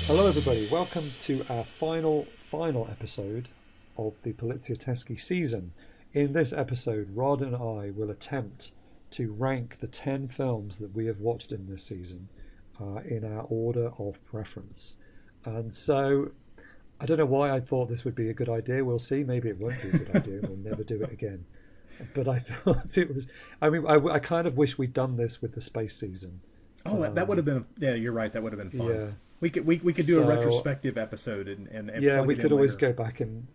Hello, everybody. Welcome to our final episode of the Poliziotteschi season. In this episode, Rod and I will attempt to rank the 10 films that we have watched in this season in our order of preference. And so, I don't know why I thought this would be a good idea. We'll see. Maybe it won't be a good idea. We'll never do it again. But I thought it was... I kind of wish we'd done this with the space season. Oh, that would have been... Yeah, you're right. That would have been fun. Yeah. We could do a retrospective episode and yeah, we could always later. go back and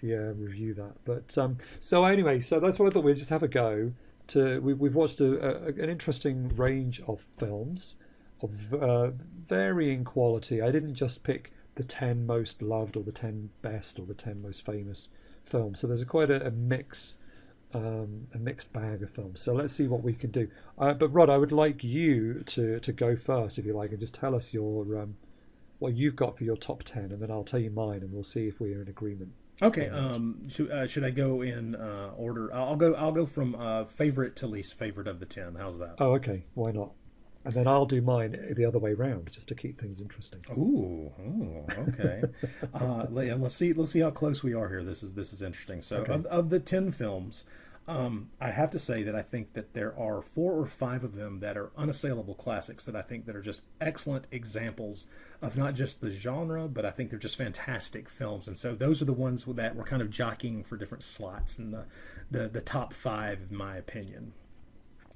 review that. But so anyway, so that's what I thought we'd just have a go. We've watched an interesting range of films of varying quality. I didn't just pick the 10 most loved or the 10 best or the 10 most famous films. So there's quite a mixed bag of films. So let's see what we can do. But Rod, I would like you to go first, if you like, and just tell us your what you've got for your top 10, and then I'll tell you mine, and we'll see if we're in agreement. Okay. Should I go in order? I'll go from favorite to least favorite of the 10. How's that? Oh, okay. Why not? And then I'll do mine the other way round, just to keep things interesting. Ooh, okay. And let's see how close we are here. This is interesting. So, Okay. of the 10 films, I have to say that I think that there are 4 or 5 of them that are unassailable classics that I think that are just excellent examples of not just the genre, but I think they're just fantastic films. And so those are the ones that we're kind of jockeying for different slots in the top 5, in my opinion.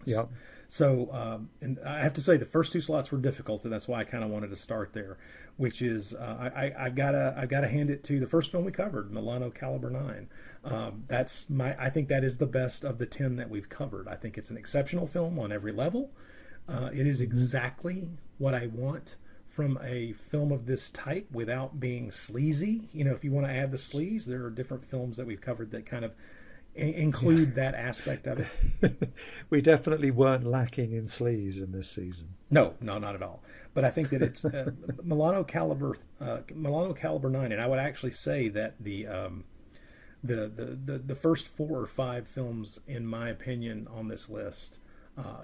Yeah. So, and I have to say the first 2 slots were difficult, and that's why I kind of wanted to start there, which is I've gotta hand it to the first film we covered, Milano Caliber 9. I think that is the best of the 10 that we've covered. I think it's an exceptional film on every level. It is exactly what I want from a film of this type without being sleazy. You know, if you want to add the sleaze, there are different films that we've covered that kind of include that aspect of it. We definitely weren't lacking in sleaze in this season. No, not at all. But I think that it's Milano Caliber 9, and I would actually say that the first 4 or 5 films, in my opinion, on this list,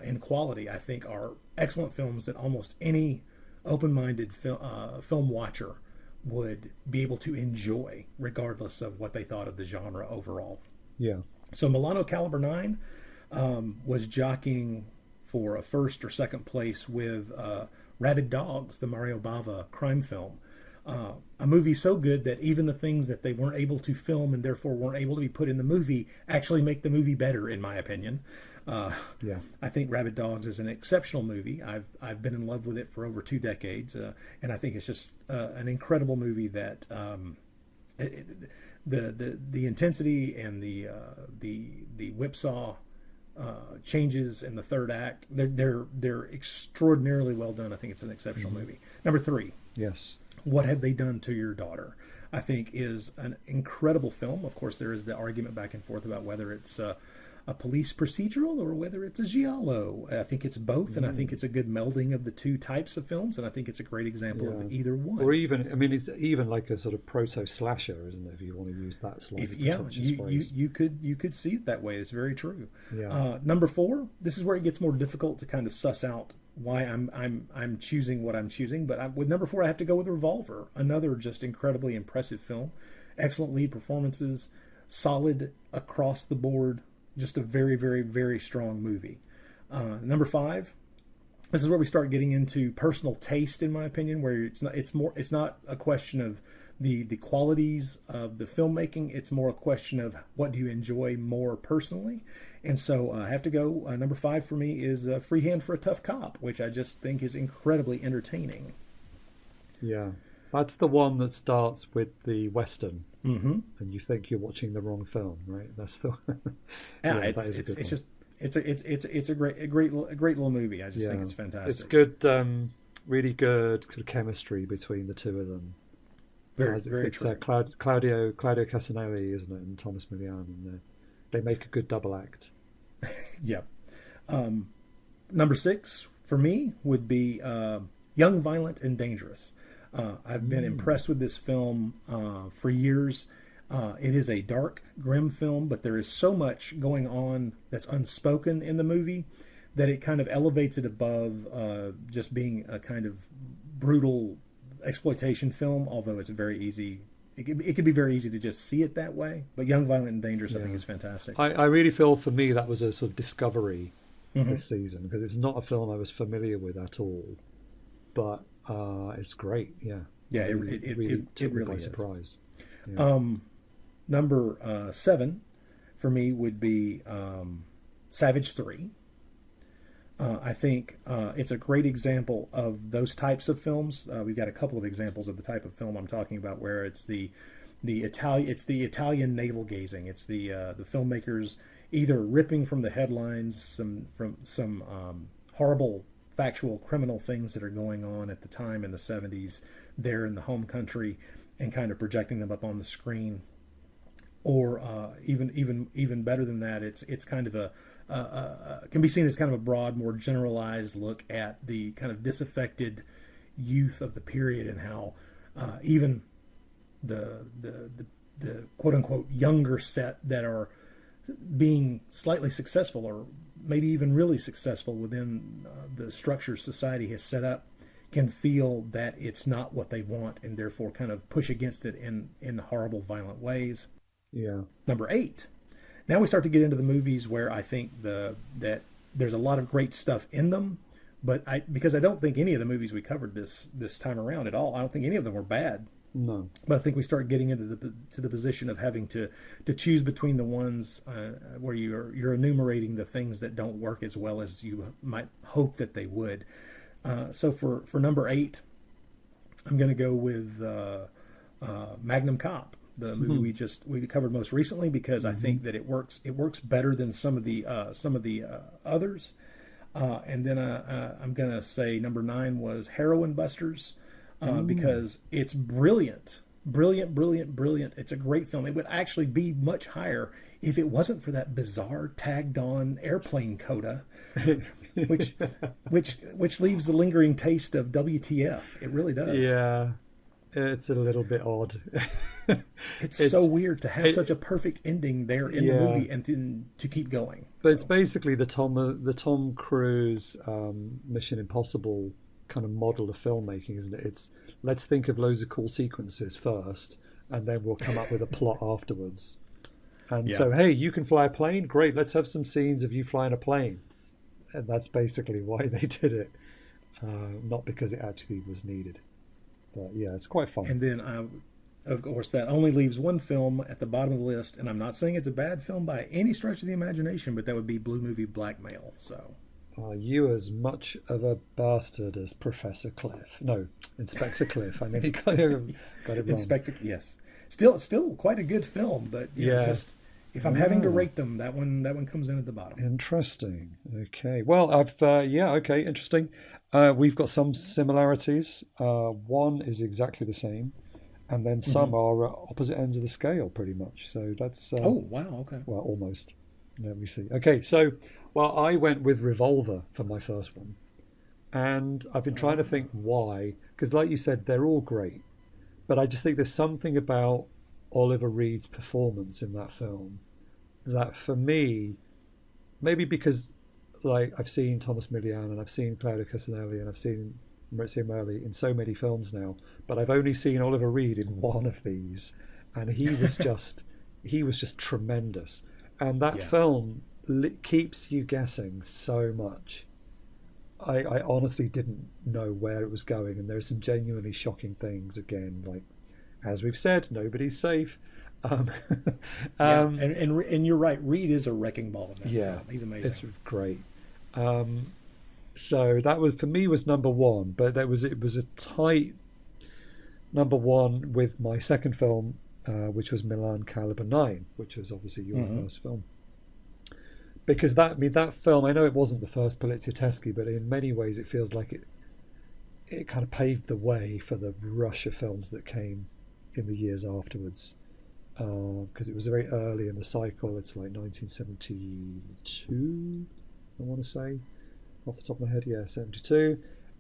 in quality, I think are excellent films that almost any open-minded film watcher would be able to enjoy, regardless of what they thought of the genre overall. Yeah. So Milano Caliber 9 was jockeying for a first or second place with Rabid Dogs, the Mario Bava crime film. A movie so good that even the things that they weren't able to film and therefore weren't able to be put in the movie actually make the movie better, in my opinion. I think Rabid Dogs is an exceptional movie. I've been in love with it for over 2 decades, and I think it's just an incredible movie that the intensity and the whipsaw changes in the third act, they're extraordinarily well done. I think it's an exceptional movie. Number 3. Yes. What Have They Done to Your Daughter? I think is an incredible film. Of course, there is the argument back and forth about whether it's a police procedural or whether it's a giallo. I think it's both, and I think it's a good melding of the 2 types of films, and I think it's a great example of either one. Or even, it's even like a sort of proto-slasher, isn't it, if you want to use that slightly pretentious phrase. You could see it that way. It's very true. Yeah. Number 4, this is where it gets more difficult to kind of suss out why I'm choosing what I'm choosing, but with number 4 I have to go with Revolver, another just incredibly impressive film, excellent lead performances, solid across the board, just a very, very, very strong movie. Number 5, this is where we start getting into personal taste, in my opinion, where it's not a question of the qualities of the filmmaking. It's more a question of what do you enjoy more personally. And so I have to go, number 5 for me is Free Hand for a Tough Cop, which I just think is incredibly entertaining. Yeah. That's the one that starts with the Western, Mm-hmm. and you think you're watching the wrong film, right? That's the Yeah, yeah, that is a good it's one. just it's a great little movie. I just think Yeah, it's it's fantastic. good, really good sort of chemistry between the two of them. Very very It's true. Claudio Casanelli, isn't it, and Thomas Milian, and they make a good double act. Yeah. Number six for me would be Young, Violent, and Dangerous. I've been Mm, impressed with this film for years. It is a dark, grim film, but there is so much going on that's unspoken in the movie that it kind of elevates it above just being a kind of brutal exploitation film, although it's very easy. It could be very easy to just see it that way. But Young, Violent, and Dangerous, I think, yeah, is fantastic. I really feel for me that was a sort of discovery Hmm. this season because it's not a film I was familiar with at all, but it's great. Yeah, Yeah, really it took me by really is. surprise. Yeah. Number seven for me would be Savage 3. I think it's a great example of those types of films. We've got a couple of examples of the type of film I'm talking about, where it's the Italian navel gazing. It's the filmmakers either ripping from the headlines some horrible factual criminal things that are going on at the time in the 70s there in the home country, and kind of projecting them up on the screen, or even better than that, it's kind of can be seen as kind of a broad, more generalized look at the kind of disaffected youth of the period, and how even the quote unquote younger set that are being slightly successful, or maybe even really successful within the structures society has set up, can feel that it's not what they want, and therefore kind of push against it in horrible, violent ways. Yeah. Number eight. Now we start to get into the movies where I think that there's a lot of great stuff in them, but because I don't think any of the movies we covered this time around at all, I don't think any of them were bad. No. But I think we start getting into the position of having to choose between the ones where you're enumerating the things that don't work as well as you might hope that they would. So for number eight, I'm going to go with Magnum Cop, the movie Hmm. we covered most recently, because I Hmm. think that it works better than some of the others. And then I'm going to say number nine was Heroin Busters, Mm. because it's brilliant, brilliant, brilliant, brilliant. It's a great film. It would actually be much higher if it wasn't for that bizarre tagged on airplane coda, which which leaves the lingering taste of WTF. It really does. Yeah, it's a little bit odd. It's so It's weird to have such it, a perfect ending there in the yeah, movie, and then to keep going. but it's So basically the Tom Cruise Mission Impossible kind of model of filmmaking, isn't it? It's let's think of loads of cool sequences first, and then we'll come up with a plot afterwards. And yeah, so, hey, you can fly a plane? Great, let's have some scenes of you flying a plane. And that's basically why they did it, not because it actually was needed. But yeah, it's quite fun. and then of course that only leaves one film at the bottom of the list, and I'm not saying it's a bad film by any stretch of the imagination, but that would be Blue Movie Blackmail. So Are you as much of a bastard as Professor Cliff? No, Inspector Cliff. I mean, he kind of got it wrong. Inspector, yes, still quite a good film, but Yeah. just if I'm having to Ah, rate them, that one comes in at the bottom. interesting. Okay. Well, yeah, okay, interesting. We've got some similarities. One is exactly the same, and then Hmm. some are opposite ends of the scale, pretty much. So that's Oh wow, okay. well, almost. Let me see. Okay, so well, I went with Revolver for my first one, and I've been trying to Ah, think why, because like you said, they're all great, but I just think there's something about Oliver Reed's performance in that film that, for me, maybe because like I've seen Thomas Milian and I've seen Claudio Casanelli and I've seen Maurizio Merli in so many films now, but I've only seen Oliver Reed in one of these, and he was just tremendous. And that yeah. film keeps you guessing so much. I honestly didn't know where it was going, and there are some genuinely shocking things. Again, like as we've said, nobody's safe. Um, Yeah, um, and you're right. Reed is a wrecking ball in that yeah, film. He's amazing. it's great. Um, so that was for me was number one, but it was a tight number one with my second film, which was Milan Caliber 9, which was obviously your first film. Because that film, I know it wasn't the first Poliziotteschi, but in many ways it feels like it kind of paved the way for the rush of films that came in the years afterwards. Because it was very early in the cycle. It's like 1972, I want to say, off the top of my head. Yeah, 72.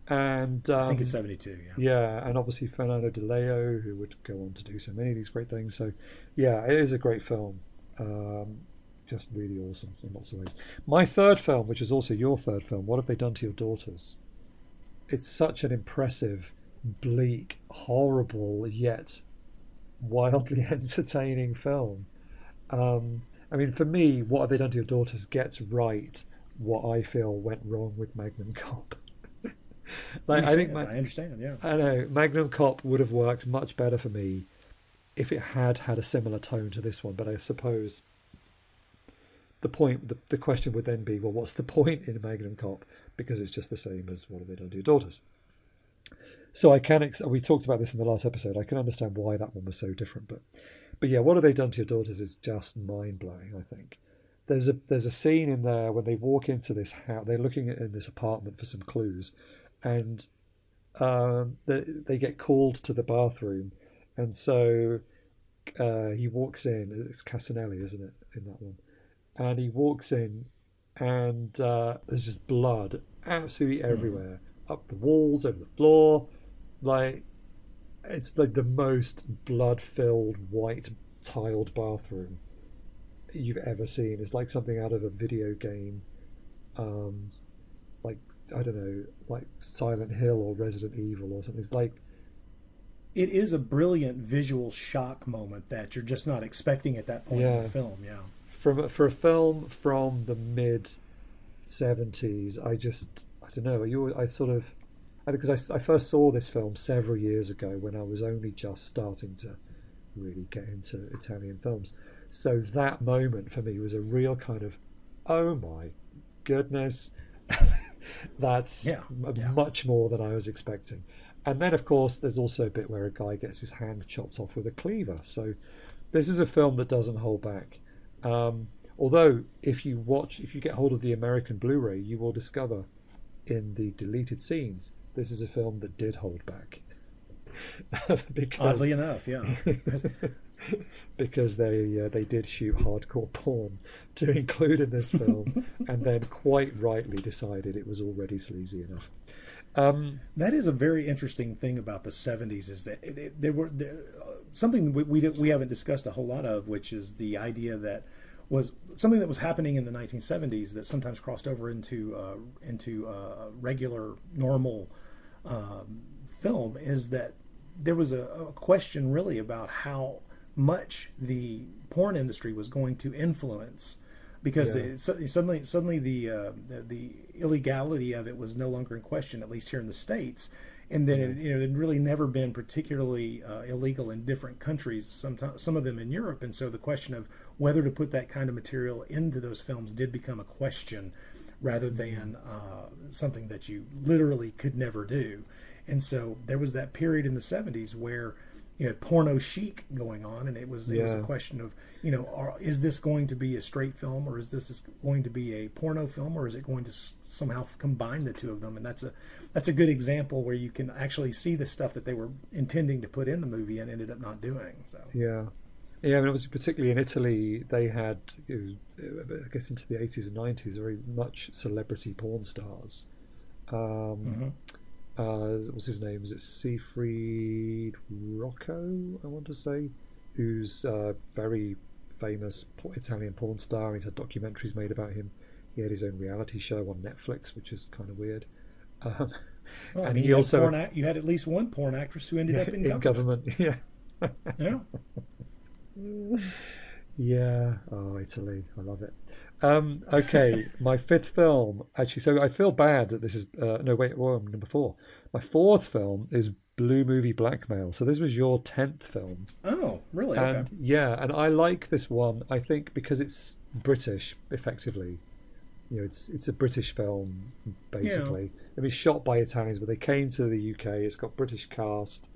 And I think it's 72. Yeah, and obviously Fernando de Leo, who would go on to do so many of these great things. So, yeah, it is a great film. Just really awesome in lots of ways. My third film, which is also your third film, What Have They Done to Your Daughters? It's such an impressive, bleak, horrible, yet wildly entertaining film. I mean, for me, What Have They Done to Your Daughters gets right what I feel went wrong with Magnum Cop. I understand. Yeah, I know Magnum Cop would have worked much better for me if it had a similar tone to this one. But I suppose the question would then be, well, what's the point in Magnum Cop? Because it's just the same as What Have They Done to Your Daughters? So we talked about this in the last episode. I can understand why that one was so different, but yeah, What Have They Done to Your Daughters is just mind blowing. I think there's a scene in there when they walk into this house. They're looking in this apartment for some clues, and they get called to the bathroom, and so he walks in. It's Casanelli, isn't it, in that one? And he walks in, and there's just blood absolutely everywhere, up the walls, over the floor. Like, it's like the most blood-filled, white tiled bathroom you've ever seen. It's like something out of a video game, like, I don't know, like Silent Hill or Resident Evil or something. It's like, it is a brilliant visual shock moment that you're just not expecting at that point in the film. Yeah, for a film from the mid '70s, I don't know. Because I first saw this film several years ago when I was only just starting to really get into Italian films. So that moment for me was a real kind of, oh my goodness, that's much more than I was expecting. And then, of course, there's also a bit where a guy gets his hand chopped off with a cleaver. So this is a film that doesn't hold back. Although, if you get hold of the American Blu-ray, you will discover in the deleted scenes, this is a film that did hold back. Because, oddly enough, yeah. Because they did shoot hardcore porn to include in this film, and then quite rightly decided it was already sleazy enough. That is a very interesting thing about the 70s, is that there were something we haven't discussed a whole lot of, which is the idea that was something that was happening in the 1970s that sometimes crossed over into regular, normal film, is that there was a question really about how much the porn industry was going to influence, because suddenly the illegality of it was no longer in question, at least here in the States. And then it had really never been particularly illegal in different countries, some of them in Europe. And so the question of whether to put that kind of material into those films did become a question, rather than something that you literally could never do. And so there was that period in the 70s where you had porno chic going on, and it was a question of, is this going to be a straight film, or is this going to be a porno film, or is it going to somehow combine the two of them? And that's a good example where you can actually see the stuff that they were intending to put in the movie and ended up not doing. So I mean, obviously, particularly in Italy, they had, I guess, into the 80s and 90s, very much celebrity porn stars. What's his name? Is it Siegfried Rocco, I want to say, who's a very famous Italian porn star. He's had documentaries made about him. He had his own reality show on Netflix, which is kind of weird. And he also you had at least one porn actress who ended up in government. Yeah. Yeah. Yeah. Oh, Italy. I love it. Okay, my fifth film, actually, so I feel bad that this is number 4. My fourth film is Blue Movie Blackmail. So this was your 10th film. Oh, really? And okay. Yeah, and I like this one, I think, because it's British, effectively. It's a British film, basically. I mean, shot by Italians, but they came to the UK. It's got British cast.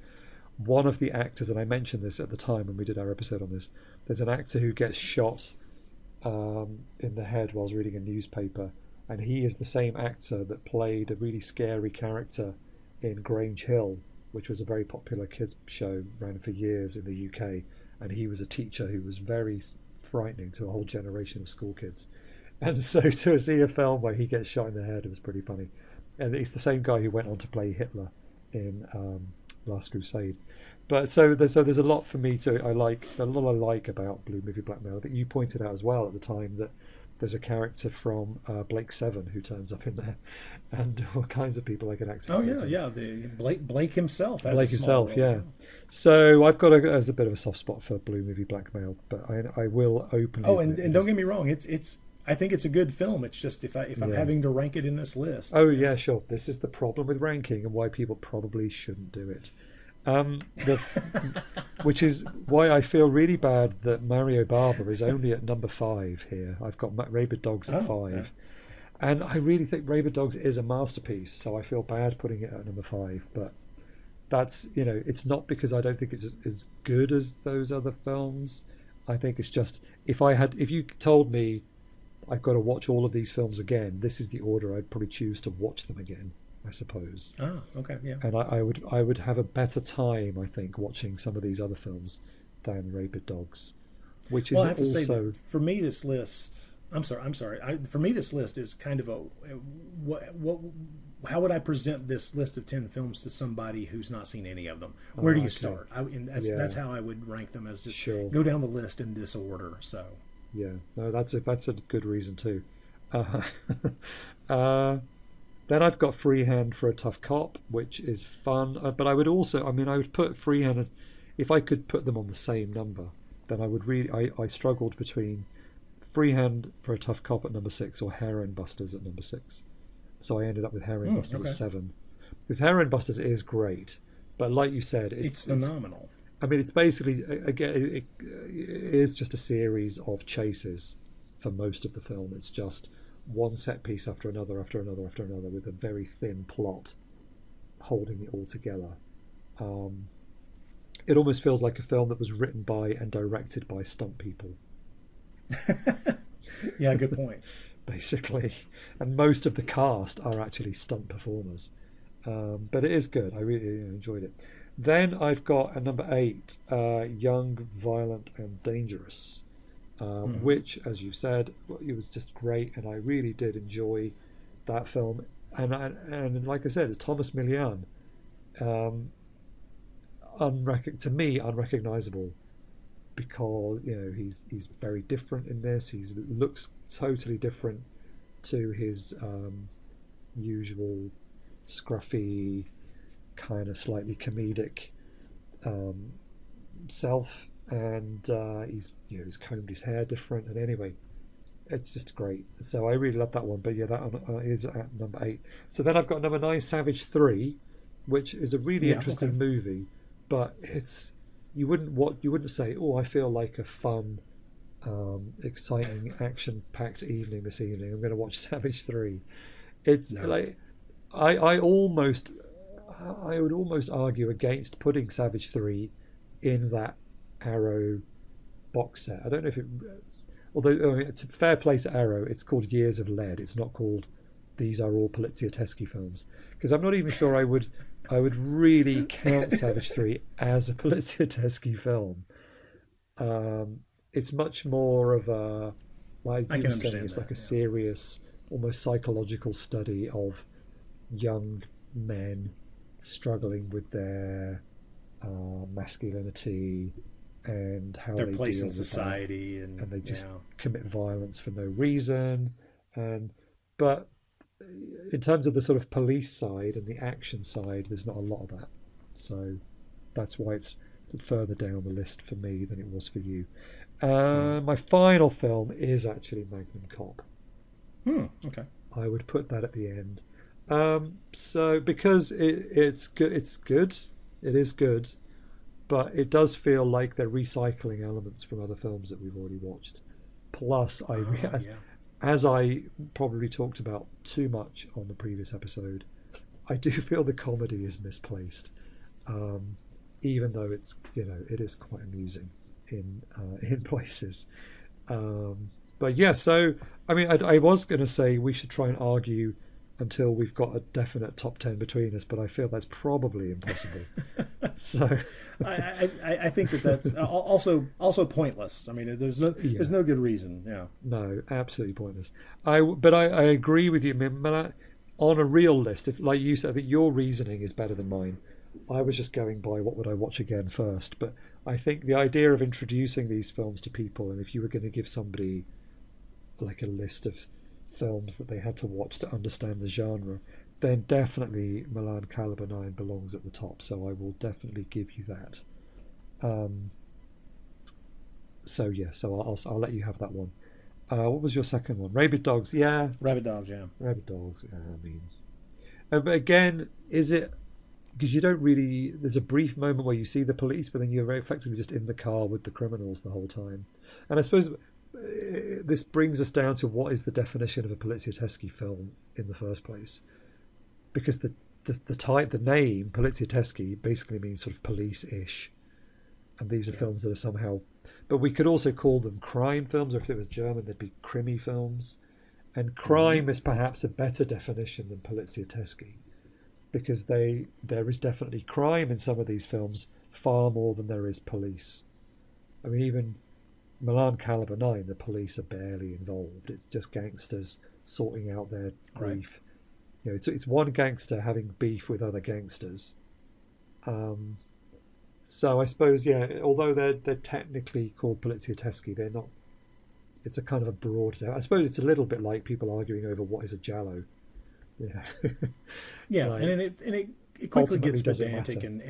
one of the actors, and I mentioned this at the time when we did our episode on this, there's an actor who gets shot in the head whilst reading a newspaper, and he is the same actor that played a really scary character in Grange Hill, which was a very popular kids show, ran for years in the UK, and he was a teacher who was very frightening to a whole generation of school kids. And so to see a film where he gets shot in the head, it was pretty funny. And it's the same guy who went on to play Hitler in Last Crusade. But so there's a lot for me to I like about Blue Movie Blackmail. That you pointed out as well at the time, that there's a character from Blake Seven who turns up in there, and all kinds of people like an actor. Oh yeah, the Blake himself. Blake himself, yeah. So I've got a bit of a soft spot for Blue Movie Blackmail, but I will openly. Oh, and don't get me wrong, it's I think it's a good film. It's just if I'm having to rank it in this list. Oh yeah, sure. This is the problem with ranking and why people probably shouldn't do it. Which is why I feel really bad that Mario Bava is only at number 5 here. I've got Rabid Dogs at 5. Yeah. And I really think Rabid Dogs is a masterpiece, so I feel bad putting it at number 5. But that's, it's not because I don't think it's as good as those other films. I think it's just, if you told me I've got to watch all of these films again, this is the order I'd probably choose to watch them again, I suppose. Oh, okay, yeah. And I would have a better time, I think, watching some of these other films than Rabid Dogs, which is I have to also. Say that for me, this list. I'm sorry. For me, this list is kind of how would I present this list of 10 films to somebody who's not seen any of them? Where do you start? That's how I would rank them, as just go down the list in this order. So. Yeah, no, that's a good reason too. Then I've got Freehand for a Tough Cop, which is fun. But I would also, I would put Freehand, if I could put them on the same number, then I would really, I struggled between Freehand for a Tough Cop at number 6 or Heroin Busters at number 6. So I ended up with Heroin Busters at 7. Because Heroin Busters is great, but like you said, it's phenomenal. It's basically, again, it is just a series of chases for most of the film. It's just one set piece after another, with a very thin plot holding it all together. It almost feels like a film that was written by and directed by stunt people. Yeah, good point. Basically. And most of the cast are actually stunt performers. But it is good. I really enjoyed it. Then I've got at number 8, Young, Violent and Dangerous, which, as you said, it was just great, and I really did enjoy that film. And like I said, Thomas Milian, to me, unrecognizable, because he's very different in this. He looks totally different to his usual scruffy, kind of slightly comedic self, and he's combed his hair different, and anyway, it's just great. So I really love that one. But yeah, that one is at number 8. So then I've got number 9, Savage 3, which is a really interesting movie, but you wouldn't say, oh, I feel like a fun, exciting, action-packed evening this evening, I'm going to watch Savage 3. Like I would almost argue against putting Savage 3 in that Arrow box set. I don't know if it, although it's a fair play to Arrow, it's called Years of Lead. It's not called These Are All Poliziotteschi Films, because I'm not even sure I would really count Savage 3 as a Poliziotteschi film. It's much more of a, like you were saying, it's like a serious, almost psychological study of young men struggling with their masculinity and how their they place deal in society, and they just commit violence for no reason. But in terms of the sort of police side and the action side, there's not a lot of that. So that's why it's further down the list for me than it was for you. My final film is actually Magnum Cop. Okay. I would put that at the end. So because it's good, it is good, but it does feel like they're recycling elements from other films that we've already watched. Plus, as I probably talked about too much on the previous episode, I do feel the comedy is misplaced. even though it's, it is quite amusing in places. But yeah, so I mean, I was going to say we should try and argue until we've got a definite top 10 between us, but I feel that's probably impossible. So I think that's also pointless. I mean, there's no good reason. Yeah. No, absolutely pointless. But I agree with you. I mean, on a real list, if like you said, I think your reasoning is better than mine. I was just going by what would I watch again first, but I think the idea of introducing these films to people, and if you were going to give somebody like a list of films that they had to watch to understand the genre, then definitely Milan Caliber 9 belongs at the top. So I will definitely give you that. So I'll let you have that one. What was your second one? Rabid Dogs. Yeah. Rabid Dogs. Yeah. Rabid Dogs. Yeah, I mean, but again, is it because you don't really? There's a brief moment where you see the police, but then you're very effectively just in the car with the criminals the whole time. And I suppose this brings us down to what is the definition of a Poliziotteschi film in the first place, because the name Poliziotteschi basically means sort of police-ish, and these are films that are somehow. But we could also call them crime films, or if it was German, they'd be Krimi films. And crime is perhaps a better definition than Poliziotteschi, because there is definitely crime in some of these films, far more than there is police. I mean, even Milan Caliber 9, the police are barely involved. It's just gangsters sorting out their grief. Right. It's one gangster having beef with other gangsters. So I suppose, although they're technically called Poliziotteschi, they're not. It's a kind of a broad. I suppose it's a little bit like people arguing over what is a giallo. Yeah. Yeah, like, and it quickly gets pedantic and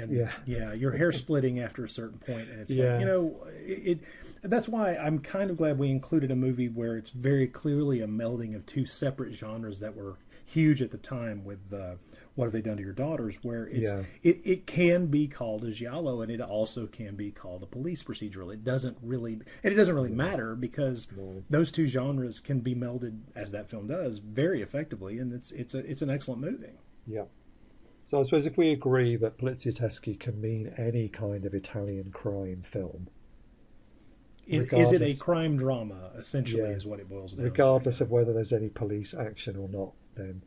your hair splitting after a certain point, and it's like, that's why I'm kind of glad we included a movie where it's very clearly a melding of two separate genres that were huge at the time with What Have They Done to Your Daughters, where it can be called a giallo and it also can be called a police procedural. It doesn't really matter, because those two genres can be melded, as that film does, very effectively, and it's an excellent movie. Yeah. So I suppose if we agree that Poliziotteschi can mean any kind of Italian crime film. Is it a crime drama, essentially, is what it boils down to. Regardless of whether there's any police action or not, then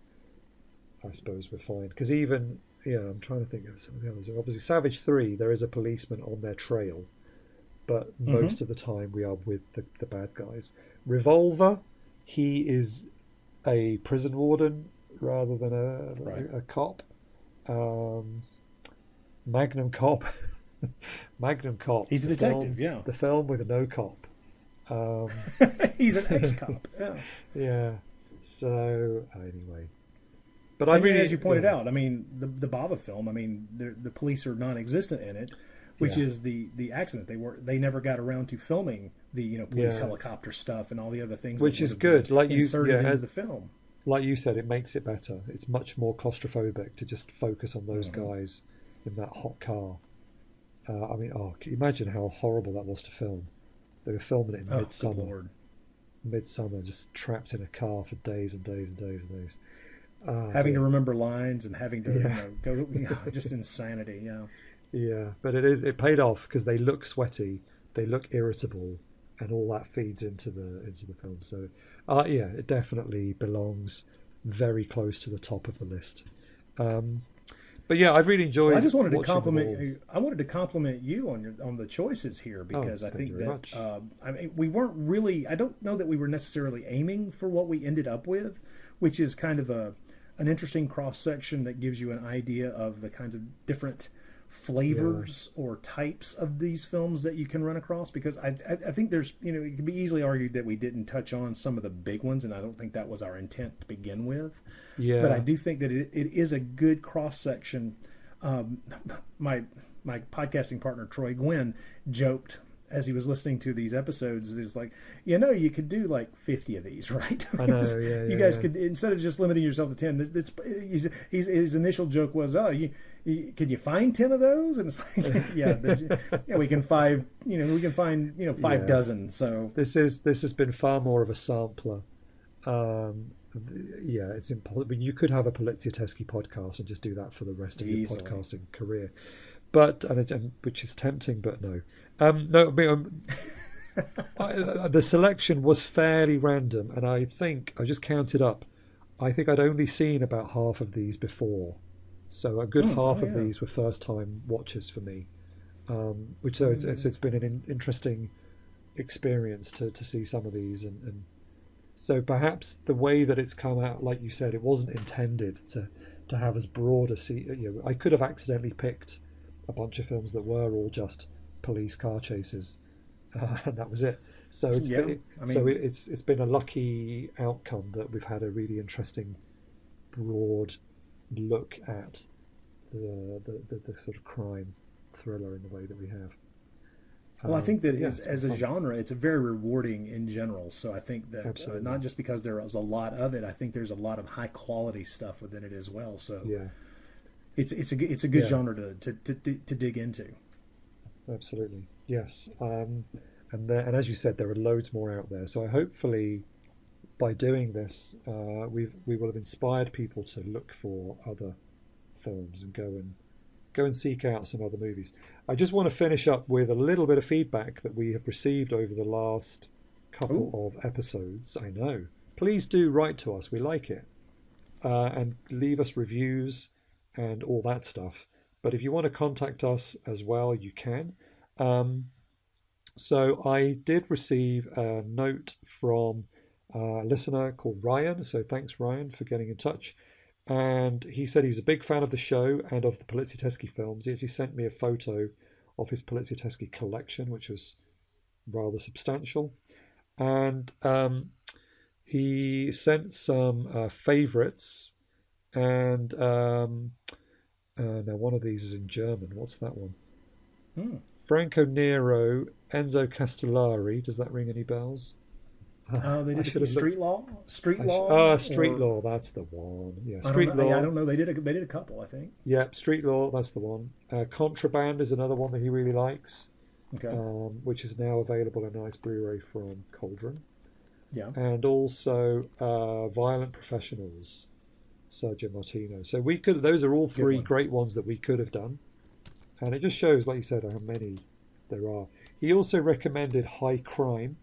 I suppose we're fine. Because even, I'm trying to think of some of the others. Obviously, Savage 3, there is a policeman on their trail, but most of the time we are with the bad guys. Revolver, he is a prison warden rather than a cop. Magnum Cop. Magnum Cop. He's a detective, The film with no cop. He's an ex-cop, Yeah. So, anyway. But as you pointed out, I mean, the Bava film, I mean, the police are non-existent in it, which is the accident. They never got around to filming the police helicopter stuff and all the other things, which is good. Like inserted into the film. Like you said, it makes it better. It's much more claustrophobic to just focus on those guys in that hot car. I mean, can you imagine how horrible that was to film? They were filming it in midsummer. Midsummer, just trapped in a car for days and days and days and days. Having to remember lines and having to go, just insanity. Yeah, but it paid off, because they look sweaty, they look irritable, and all that feeds into the film. So it definitely belongs very close to the top of the list. But yeah, I've really enjoyed. Well, I just wanted to compliment you. I wanted to compliment you on the choices here, because I think that I mean, we weren't really. I don't know that we were necessarily aiming for what we ended up with, which is kind of an interesting cross section that gives you an idea of the kinds of different flavors or types of these films that you can run across. Because I think there's it can be easily argued that we didn't touch on some of the big ones, and I don't think that was our intent to begin with. Yeah. But I do think that it is a good cross section. My podcasting partner Troy Gwynn joked as he was listening to these episodes, it's like, you could do like 50 of these, right? I know, yeah. You guys could, instead of just limiting yourself to 10. His initial joke was, could you find 10 of those? And it's like, we can find 5 dozen. So this has been far more of a sampler. It's impossible. I mean, you could have a Poliziotteschi podcast and just do that for the rest of your podcasting career. but which is tempting, but no. No, I mean, the selection was fairly random, and I think I just counted up. I think I'd only seen about half of these before, so a good half of these were first-time watches for me. Which so it's been an interesting experience to see some of these, and so perhaps the way that it's come out, like you said, it wasn't intended to have as broad a I could have accidentally picked a bunch of films that were all just police car chases, and that was it. So it's been a lucky outcome that we've had a really interesting broad look at the sort of crime thriller in the way that we have. Well, I think that as a genre, it's very rewarding in general. So I think that not just because there is a lot of it, I think there's a lot of high quality stuff within it as well. So it's a good genre to dig into. Absolutely, yes. And as you said, there are loads more out there. So hopefully, by doing this, we will have inspired people to look for other films and go and seek out some other movies. I just want to finish up with a little bit of feedback that we have received over the last couple of episodes. I know. Please do write to us. We like it. And leave us reviews and all that stuff. But if you want to contact us as well, you can. So I did receive a note from a listener called Ryan. So thanks, Ryan, for getting in touch. And he said he's a big fan of the show and of the Poliziotteschi films. He actually sent me a photo of his Poliziotteschi collection, which was rather substantial. And he sent some favourites. And now one of these is in German. What's that one? Franco Nero, Enzo Castellari. Does that ring any bells? They did Street Law. Street Law. That's the one. Yeah, Street Law. I don't know. They did a couple, I think. Yeah, Street Law. That's the one. Contraband is another one that he really likes. Okay. Which is now available on a nice Blu-ray from Cauldron. Yeah. And also Violent Professionals, Sergio Martino. So we could. Those are all three great ones that we could have done, and it just shows, like you said, how many there are. He also recommended High Crime.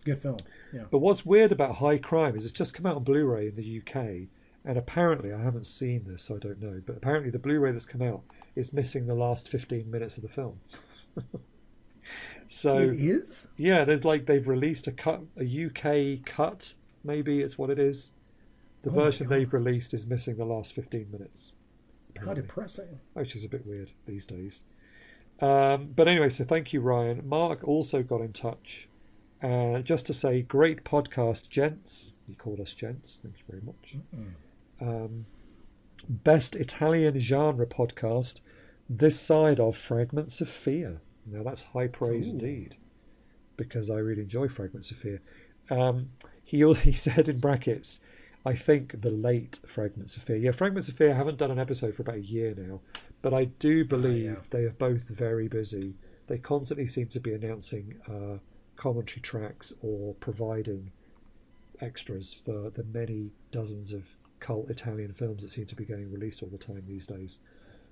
Good film. Yeah. But what's weird about High Crime is it's just come out on Blu-ray in the UK, and apparently, I haven't seen this, so I don't know, but apparently the Blu-ray that's come out is missing the last 15 minutes of the film. So it is? Yeah, there's they've released a UK cut, maybe it's what it is. The version they've released is missing the last 15 minutes. Apparently. How depressing. Which is a bit weird these days. But anyway, so thank you, Ryan. Mark also got in touch. Just to say, great podcast, gents. He called us gents. Thank you very much. Best Italian genre podcast this side of Fragments of Fear. Now that's high praise indeed, because I really enjoy Fragments of Fear. He said in brackets, I think the late Fragments of Fear. Yeah, Fragments of Fear, I haven't done an episode for about a year now, but I do believe they are both very busy. They constantly seem to be announcing commentary tracks or providing extras for the many dozens of cult Italian films that seem to be getting released all the time these days.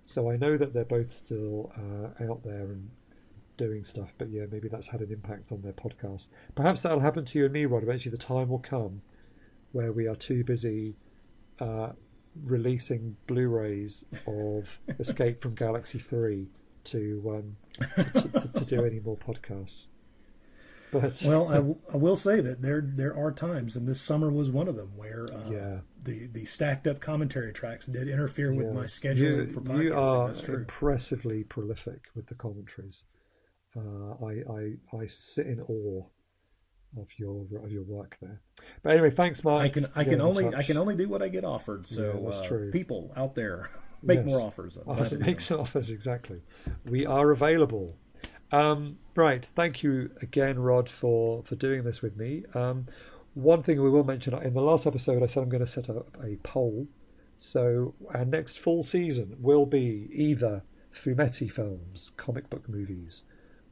So I know that they're both still out there and doing stuff, but yeah, maybe that's had an impact on their podcast. Perhaps that'll happen to you and me, Rod. Eventually the time will come where we are too busy releasing Blu-rays of Escape from Galaxy 3 to do any more podcasts. But well, I will say that there are times, and this summer was one of them, where the stacked up commentary tracks did interfere with my scheduling for podcasting. You are That's true. Impressively prolific with the commentaries. I sit in awe of your work there. But anyway, thanks, Mark. I can only do what I get offered. So that's true. People out there, make more offers. Make some offers, exactly. We are available. Right, thank you again, Rod, for doing this with me. One thing we will mention, in the last episode I said I'm going to set up a poll. So our next full season will be either fumetti films, comic book movies,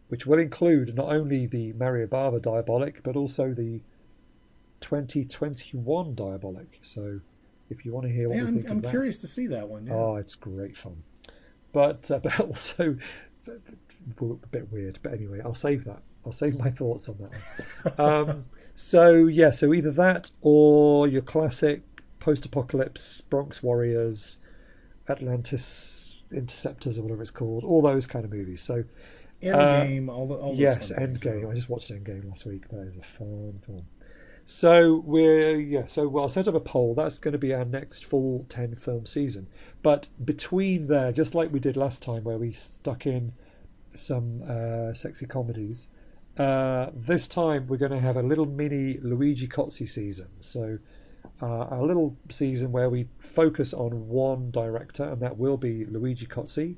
which will include not only the Mario Bava Diabolic, but also the 2021 Diabolic. So if you want to hear what we think of that, I'm curious to see that one. Yeah. Oh, it's great fun. but also a bit weird. But anyway, I'll save that. I'll save my thoughts on that one. So yeah, so either that or your classic post-apocalypse Bronx Warriors, Atlantis Interceptors, or whatever it's called, all those kind of movies. So Endgame, all those yes, fun things. Endgame. I just watched Endgame last week. That is a fun film. So I'll set up a poll. That's going to be our next full 10 film season. But between there, just like we did last time, where we stuck in some sexy comedies, this time we're going to have a little mini Luigi Cozzi season. So a little season where we focus on one director, and that will be Luigi Cozzi.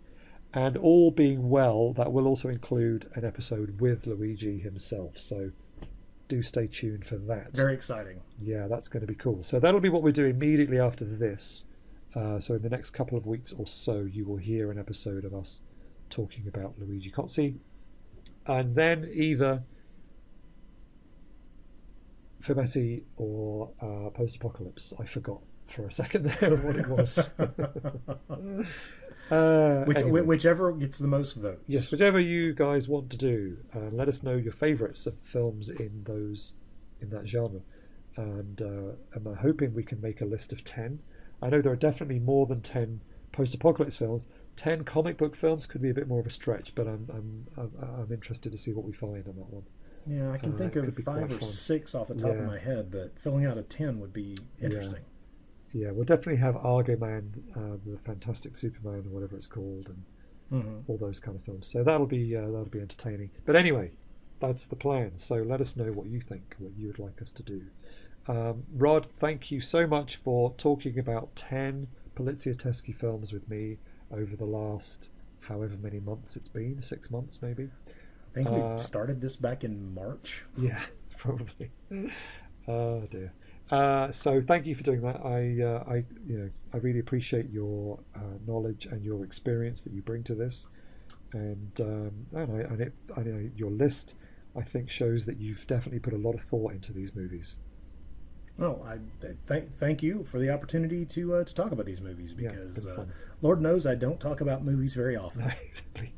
And all being well, that will also include an episode with Luigi himself. So do stay tuned for that. Very exciting. Yeah, that's going to be cool. So that'll be what we do immediately after this. So in the next couple of weeks or so, you will hear an episode of us talking about Luigi Cozzi. And then either Fumetti or Post-Apocalypse. I forgot for a second there what it was. Anyway. Whichever gets the most votes. Yes, whichever you guys want to do. Let us know your favourites of films in that genre. And I'm hoping we can make a list of 10. I know there are definitely more than 10 post-apocalypse films. 10 comic book films could be a bit more of a stretch, but I'm interested to see what we find on that one. Yeah, I can think of 5 or 6 off the top of my head, but filling out a 10 would be interesting. Yeah, we'll definitely have Argo Man, the Fantastic Superman, or whatever it's called, and all those kind of films. So that'll be entertaining. But anyway, that's the plan. So let us know what you think, what you would like us to do. Rod, thank you so much for talking about 10 Poliziotteschi films with me over the last however many months it's been, 6 months maybe. I think we started this back in March. Yeah, probably. Oh dear. So thank you for doing that. I really appreciate your knowledge and your experience that you bring to this, and I know your list, I think, shows that you've definitely put a lot of thought into these movies. Well, I thank you for the opportunity to talk about these movies, because Lord knows I don't talk about movies very often. No, exactly.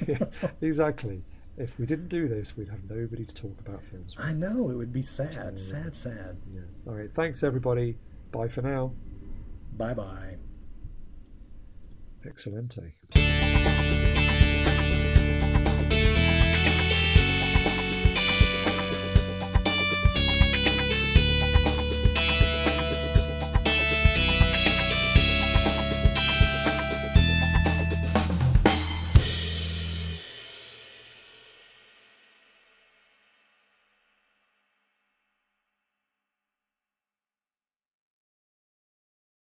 Yeah, exactly. If we didn't do this, we'd have nobody to talk about films with. I know, it would be sad. Yeah. All right, thanks everybody. Bye for now. Bye-bye. Excelente.